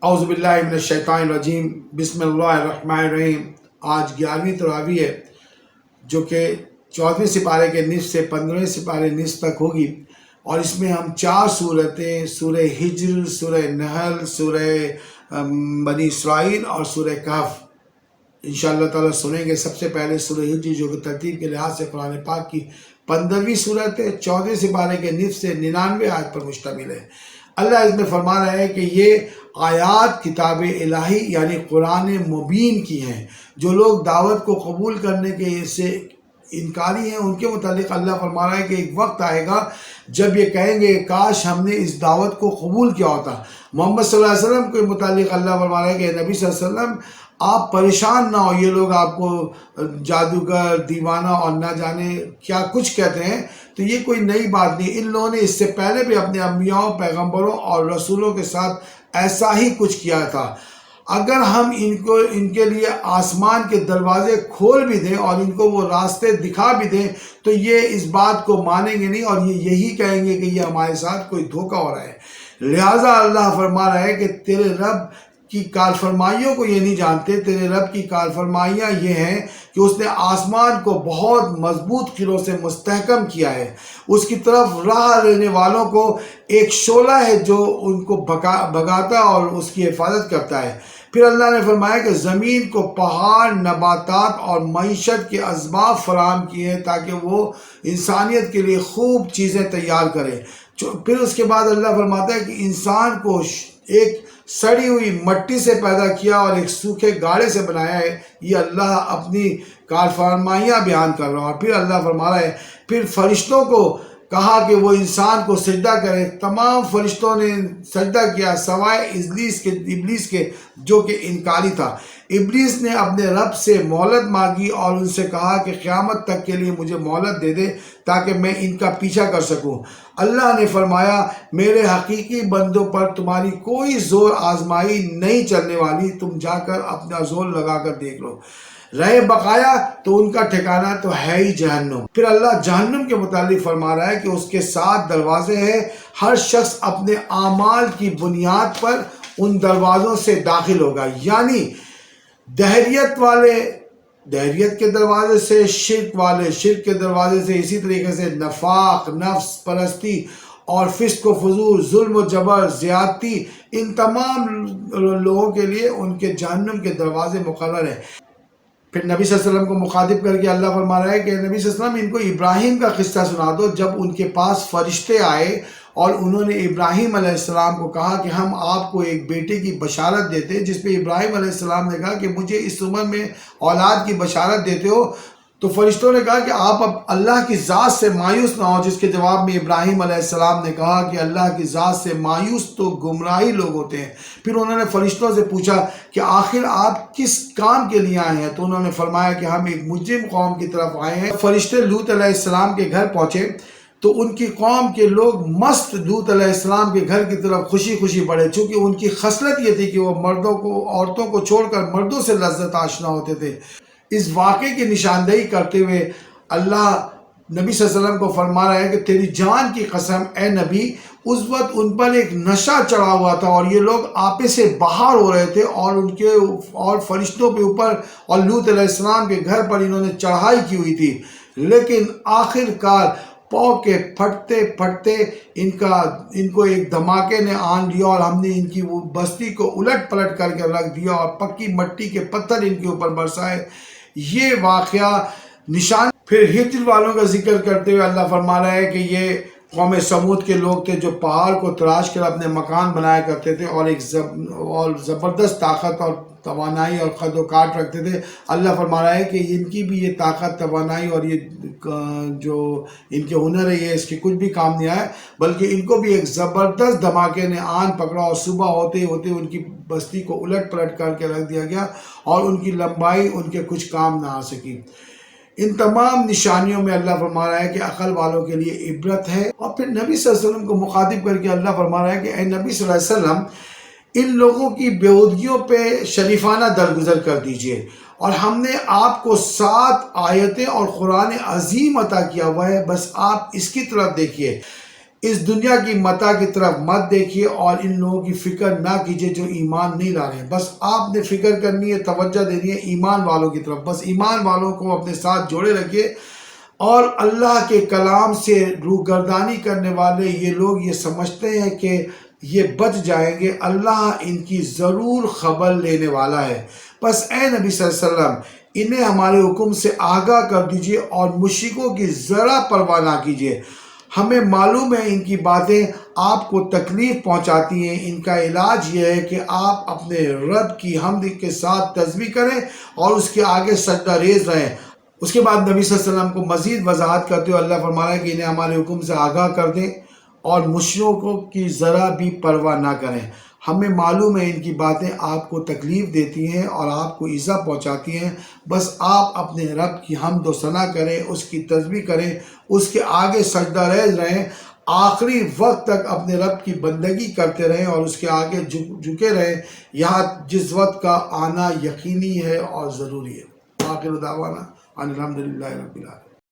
اعوذ باللہ من الشیطان الرجیم بسم اللہ الرحمن الرحیم۔ آج 11ویں تراویح ہے جو کہ 14ویں سپارے کے نصف سے 15ویں سپارے نصف تک ہوگی، اور اس میں ہم 4 صورتیں سورہ ہجر، سورہ نحل، سورہ بنی اسرائیل اور سورہ کہف انشاءاللہ تعالیٰ سنیں گے۔ سب سے پہلے سورہ ہجر جو کہ ترتیب کے لحاظ سے قرآن پاک کی 15ویں صورت ہے، 14ویں سپارے کے نصف سے 99 آیت پر مشتمل ہے۔ اللہ اس میں فرما رہا ہے کہ یہ آیات کتاب الہی یعنی قرآن مبین کی ہیں۔ جو لوگ دعوت کو قبول کرنے کے سے انکاری ہیں ان کے متعلق اللہ فرما رہا ہے کہ ایک وقت آئے گا جب یہ کہیں گے کاش ہم نے اس دعوت کو قبول کیا ہوتا۔ محمد صلی اللہ علیہ وسلم کے متعلق اللہ فرما رہا ہے کہ نبی صلی اللہ علیہ وسلم آپ پریشان نہ ہو، یہ لوگ آپ کو جادوگر، دیوانہ اور نہ جانے کیا کچھ کہتے ہیں، تو یہ کوئی نئی بات نہیں۔ ان لوگوں نے اس سے پہلے بھی اپنے انبیاءوں، پیغمبروں اور رسولوں کے ساتھ ایسا ہی کچھ کیا تھا۔ اگر ہم ان کے لیے آسمان کے دروازے کھول بھی دیں اور ان کو وہ راستے دکھا بھی دیں تو یہ اس بات کو مانیں گے نہیں، اور یہ یہی کہیں گے کہ یہ ہمارے ساتھ کوئی دھوکہ ہو رہا ہے۔ لہٰذا اللہ فرما رہا ہے کہ تیرے رب کی کار فرمائیوں کو یہ نہیں جانتے۔ تیرے رب کی کار فرمائیاں یہ ہیں کہ اس نے آسمان کو بہت مضبوط قلعوں سے مستحکم کیا ہے، اس کی طرف راہ لینے والوں کو ایک شعلہ ہے جو ان کو بھگاتا اور اس کی حفاظت کرتا ہے۔ پھر اللہ نے فرمایا کہ زمین کو پہاڑ، نباتات اور معیشت کے اسباب فراہم کیے ہیں تاکہ وہ انسانیت کے لیے خوب چیزیں تیار کرے۔ پھر اس کے بعد اللہ فرماتا ہے کہ انسان کو ایک سڑی ہوئی مٹی سے پیدا کیا اور ایک سوکھے گاڑے سے بنایا ہے۔ یہ اللہ اپنی کارفرمائیاں بیان کر رہا ہے۔ اور پھر اللہ فرما رہا ہے پھر فرشتوں کو کہا کہ وہ انسان کو سجدہ کرے۔ تمام فرشتوں نے سجدہ کیا سوائے ابلیس کے جو کہ انکاری تھا۔ ابلیس نے اپنے رب سے مہلت مانگی اور ان سے کہا کہ قیامت تک کے لیے مجھے مہلت دے دے تاکہ میں ان کا پیچھا کر سکوں۔ اللہ نے فرمایا میرے حقیقی بندوں پر تمہاری کوئی زور آزمائی نہیں چلنے والی، تم جا کر اپنا زور لگا کر دیکھ لو۔ رہے بقایا تو ان کا ٹھکانہ تو ہے ہی جہنم۔ پھر اللہ جہنم کے متعلق فرما رہا ہے کہ اس کے 7 دروازے ہیں، ہر شخص اپنے اعمال کی بنیاد پر ان دروازوں سے داخل ہوگا، یعنی دہریت کے دروازے سے، شرک کے دروازے سے، اسی طریقے سے نفاق، نفس پرستی اور فسق و فجور، ظلم و جبر، زیادتی، ان تمام لوگوں کے لیے ان کے جہنم کے دروازے مقرر ہیں۔ پھر نبی صلی اللہ علیہ وسلم کو مخاطب کر کے اللہ فرما رہا ہے کہ نبی صلی اللہ علیہ وسلم ان کو ابراہیم کا قصہ سنا دو، جب ان کے پاس فرشتے آئے اور انہوں نے ابراہیم علیہ السلام کو کہا کہ ہم آپ کو ایک بیٹے کی بشارت دیتے ہیں، جس پہ ابراہیم علیہ السلام نے کہا کہ مجھے اس عمر میں اولاد کی بشارت دیتے ہو، تو فرشتوں نے کہا کہ آپ اب اللہ کی ذات سے مایوس نہ ہو، جس کے جواب میں ابراہیم علیہ السلام نے کہا کہ اللہ کی ذات سے مایوس تو گمراہی لوگ ہوتے ہیں۔ پھر انہوں نے فرشتوں سے پوچھا کہ آخر آپ کس کام کے لیے آئے ہیں، تو انہوں نے فرمایا کہ ہم ایک مجرم قوم کی طرف آئے ہیں۔ فرشتے لوط علیہ السلام کے گھر پہنچے تو ان کی قوم کے لوگ مست لوط علیہ السلام کے گھر کی طرف خوشی خوشی بڑھے، چونکہ ان کی خصلت یہ تھی کہ وہ عورتوں کو چھوڑ کر مردوں سے لذت آشنا ہوتے تھے۔ اس واقعے کی نشاندہی کرتے ہوئے اللہ نبی صلی اللہ علیہ وسلم کو فرما رہا ہے کہ تیری جان کی قسم اے نبی، اس وقت ان پر ایک نشہ چڑھا ہوا تھا اور یہ لوگ آپے سے باہر ہو رہے تھے اور فرشتوں کے اوپر اور لوط علیہ السلام کے گھر پر انہوں نے چڑھائی کی ہوئی تھی، لیکن آخر کار پاؤں کے پھٹتے پھٹتے ان کو ایک دھماکے نے آن لیا اور ہم نے ان کی وہ بستی کو الٹ پلٹ کر کے رکھ دیا اور پکی مٹی کے پتھر ان کے اوپر برسائے۔ یہ واقعہ نشان۔ پھر ہجر والوں کا ذکر کرتے ہوئے اللہ فرما رہا ہے کہ یہ قوم سمود کے لوگ تھے جو پہاڑ کو تراش کر اپنے مکان بنایا کرتے تھے اور زبردست طاقت اور توانائی اور قد و کاٹ رکھتے تھے۔ اللہ فرما رہا ہے کہ ان کی بھی یہ طاقت، توانائی اور یہ جو ان کے ہنر ہے یہ اس کے کچھ بھی کام نہیں آیا، بلکہ ان کو بھی ایک زبردست دھماکے نے آن پکڑا اور صبح ہوتے ہوتے ان کی بستی کو الٹ پلٹ کر کے رکھ دیا گیا اور ان کی لمبائی ان کے کچھ کام نہ آ سکی۔ ان تمام نشانیوں میں اللہ فرما رہا ہے کہ عقل والوں کے لیے عبرت ہے۔ اور پھر نبی صلی اللہ علیہ وسلم کو مخاطب کر کے اللہ فرما رہا ہے کہ اے نبی صلی اللہ علیہ وسلم، ان لوگوں کی بیہودگیوں پہ شریفانہ درگزر کر دیجئے، اور ہم نے آپ کو 7 آیتیں اور قرآن عظیم عطا کیا ہوا ہے، بس آپ اس کی طرف دیکھیے۔ اس دنیا کی متاع کی طرف مت دیکھیے اور ان لوگوں کی فکر نہ کیجیے جو ایمان نہیں لا رہے ہیں. بس آپ نے فکر کرنی ہے، توجہ دینی ہے ایمان والوں کی طرف. بس ایمان والوں کو اپنے ساتھ جوڑے رکھیے. اور اللہ کے کلام سے روگردانی کرنے والے یہ لوگ یہ سمجھتے ہیں کہ یہ بچ جائیں گے، اللہ ان کی ضرور خبر لینے والا ہے. بس اے نبی صلی اللہ علیہ وسلم انہیں ہمارے حکم سے آگاہ کر دیجئے اور مشرکوں کی ذرا پرواہ نہ کیجیے. ہمیں معلوم ہے ان کی باتیں آپ کو تکلیف پہنچاتی ہیں. ان کا علاج یہ ہے کہ آپ اپنے رب کی حمد کے ساتھ تسبیح کریں اور اس کے آگے سجدہ ریز رہیں. اس کے بعد نبی صلی اللہ علیہ وسلم کو مزید وضاحت کرتے ہوئے اللہ فرما رہا ہے کہ انہیں ہمارے حکم سے آگاہ کر دیں اور مشرکوں کی ذرا بھی پرواہ نہ کریں. ہمیں معلوم ہے ان کی باتیں آپ کو تکلیف دیتی ہیں اور آپ کو ایذا پہنچاتی ہیں. بس آپ اپنے رب کی حمد و ثنا کریں، اس کی تسبیح کریں، اس کے آگے سجدہ ریز رہیں، آخری وقت تک اپنے رب کی بندگی کرتے رہیں اور اس کے آگے جھکے رہیں یہاں جس وقت کا آنا یقینی ہے اور ضروری ہے. آخر دعوانا الحمدللہ رب العالمین.